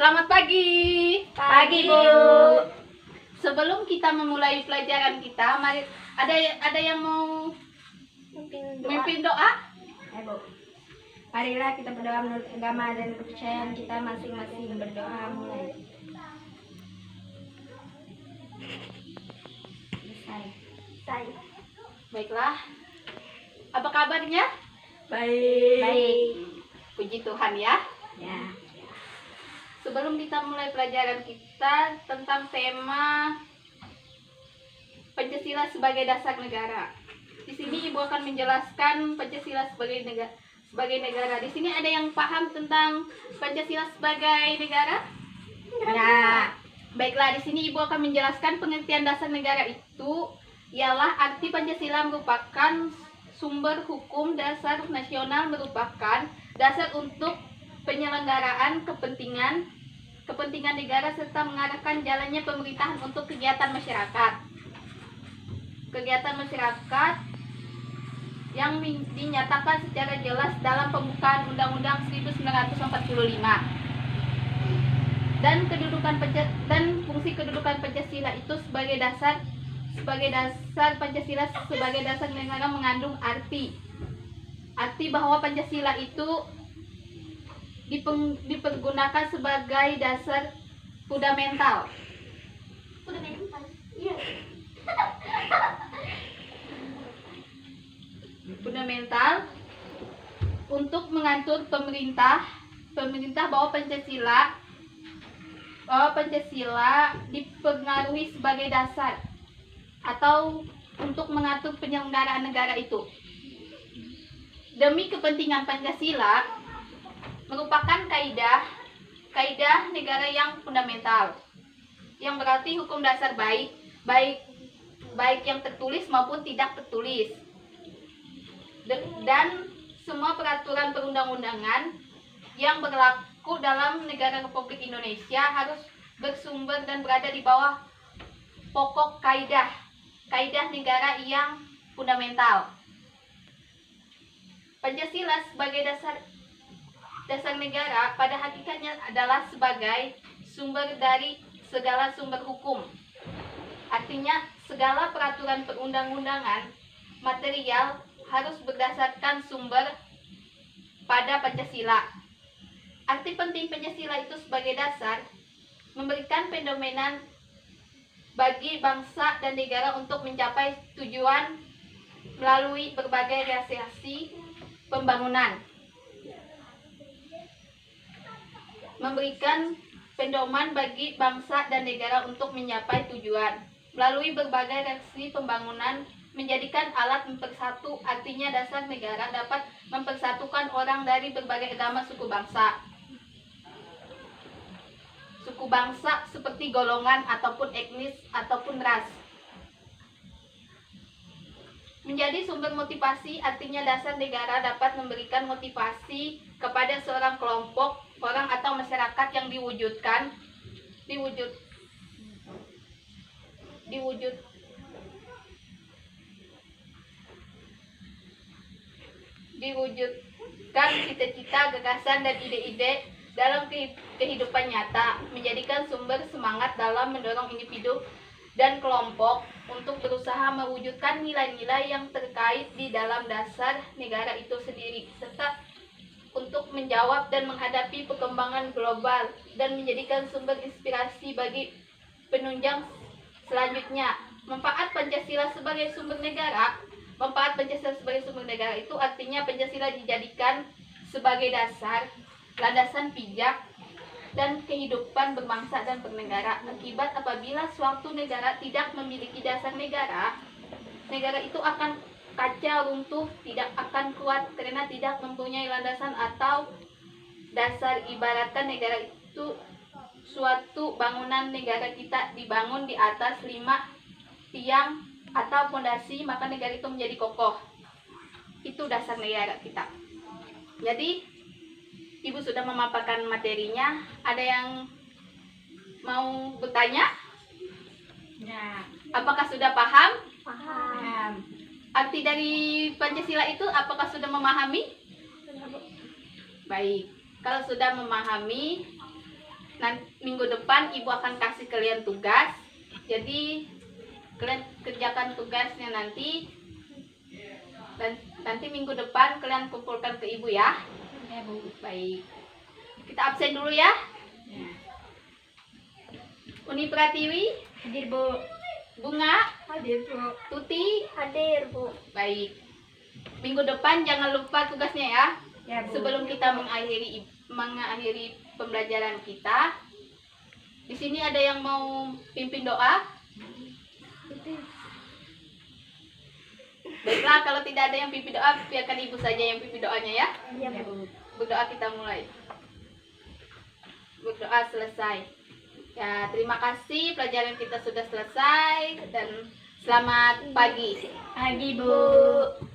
Selamat pagi. Pagi, Bu. Sebelum kita memulai pelajaran kita, mari ada yang mau memimpin doa? Bu. Marilah kita berdoa menurut agama dan kepercayaan kita masing-masing. Berdoa mulai. Selesai. Baiklah. Apa kabarnya? Baik. Puji Tuhan ya. Ya. Sebelum kita mulai pelajaran kita tentang tema Pancasila sebagai dasar negara. Di sini Ibu akan menjelaskan Pancasila sebagai negara. Di sini ada yang paham tentang Pancasila sebagai negara? Ya. Baiklah, di sini Ibu akan menjelaskan pengertian dasar negara itu ialah arti Pancasila merupakan sumber hukum dasar nasional, merupakan dasar untuk penyelenggaraan kepentingan negara serta mengarahkan jalannya pemerintahan untuk kegiatan masyarakat. Kegiatan masyarakat yang dinyatakan secara jelas dalam pembukaan Undang-Undang 1945. Dan fungsi kedudukan Pancasila itu sebagai dasar Pancasila sebagai dasar negara mengandung arti bahwa Pancasila itu dipergunakan sebagai dasar fundamental. Fundamental untuk mengatur pemerintah bahwa Pancasila dipengaruhi sebagai dasar atau untuk mengatur penyelenggaraan negara itu. Demi kepentingan Pancasila merupakan kaidah negara yang fundamental, yang berarti hukum dasar baik yang tertulis maupun tidak tertulis, dan semua peraturan perundang-undangan yang berlaku dalam negara Republik Indonesia harus bersumber dan berada di bawah pokok kaidah negara yang fundamental. Pancasila sebagai dasar negara pada hakikatnya adalah sebagai sumber dari segala sumber hukum. Artinya segala peraturan perundang-undangan material harus berdasarkan sumber pada Pancasila. Arti penting Pancasila itu sebagai dasar memberikan pedoman bagi bangsa dan negara untuk mencapai tujuan melalui berbagai realisasi pembangunan. Memberikan pedoman bagi bangsa dan negara untuk mencapai tujuan melalui berbagai realisasi pembangunan, menjadikan alat mempersatu. Artinya dasar negara dapat mempersatukan orang dari berbagai agama, suku bangsa seperti golongan ataupun etnis ataupun ras. Menjadi sumber motivasi, artinya dasar negara dapat memberikan motivasi kepada seorang kelompok orang atau masyarakat yang diwujudkan cita-cita, gagasan, dan ide-ide dalam kehidupan nyata, menjadikan sumber semangat dalam mendorong individu dan kelompok untuk berusaha mewujudkan nilai-nilai yang terkait di dalam dasar negara itu sendiri, serta untuk menjawab dan menghadapi perkembangan global dan menjadikan sumber inspirasi bagi penunjang selanjutnya. Manfaat Pancasila sebagai sumber negara itu artinya Pancasila dijadikan sebagai dasar, landasan pijak dan kehidupan berbangsa dan bernegara. Akibat apabila suatu negara tidak memiliki dasar negara itu akan kacau, runtuh, tidak akan kuat karena tidak mempunyai landasan atau dasar. Ibaratkan negara itu suatu bangunan negara kita dibangun di atas 5 tiang atau fondasi, maka negara itu menjadi kokoh. Itu dasar negara kita. Jadi Ibu sudah memaparkan materinya. Ada yang mau bertanya? Ya. Apakah sudah paham? Paham. Arti dari Pancasila itu apakah sudah memahami? Baik. Kalau sudah memahami, minggu depan ibu akan kasih kalian tugas. Jadi kalian kerjakan tugasnya nanti. Dan nanti minggu depan kalian kumpulkan ke ibu ya. Ya, Bu. Baik. Kita absen dulu ya. Ya. Uni Pratiwi, Hadir, Bu. Bunga, Hadir, Bu. Tuti, Hadir, Bu. baik. Minggu depan jangan lupa tugasnya ya. Ya, Bu. Sebelum kita mengakhiri pembelajaran kita, di sini ada yang mau pimpin doa? Baiklah, kalau tidak ada yang pimpin doa, biarkan ibu saja yang pimpin doanya ya. Ya, Bu. Berdoa kita mulai. Berdoa selesai. Ya, terima kasih pelajaran kita sudah selesai dan selamat pagi. Pagi, Bu.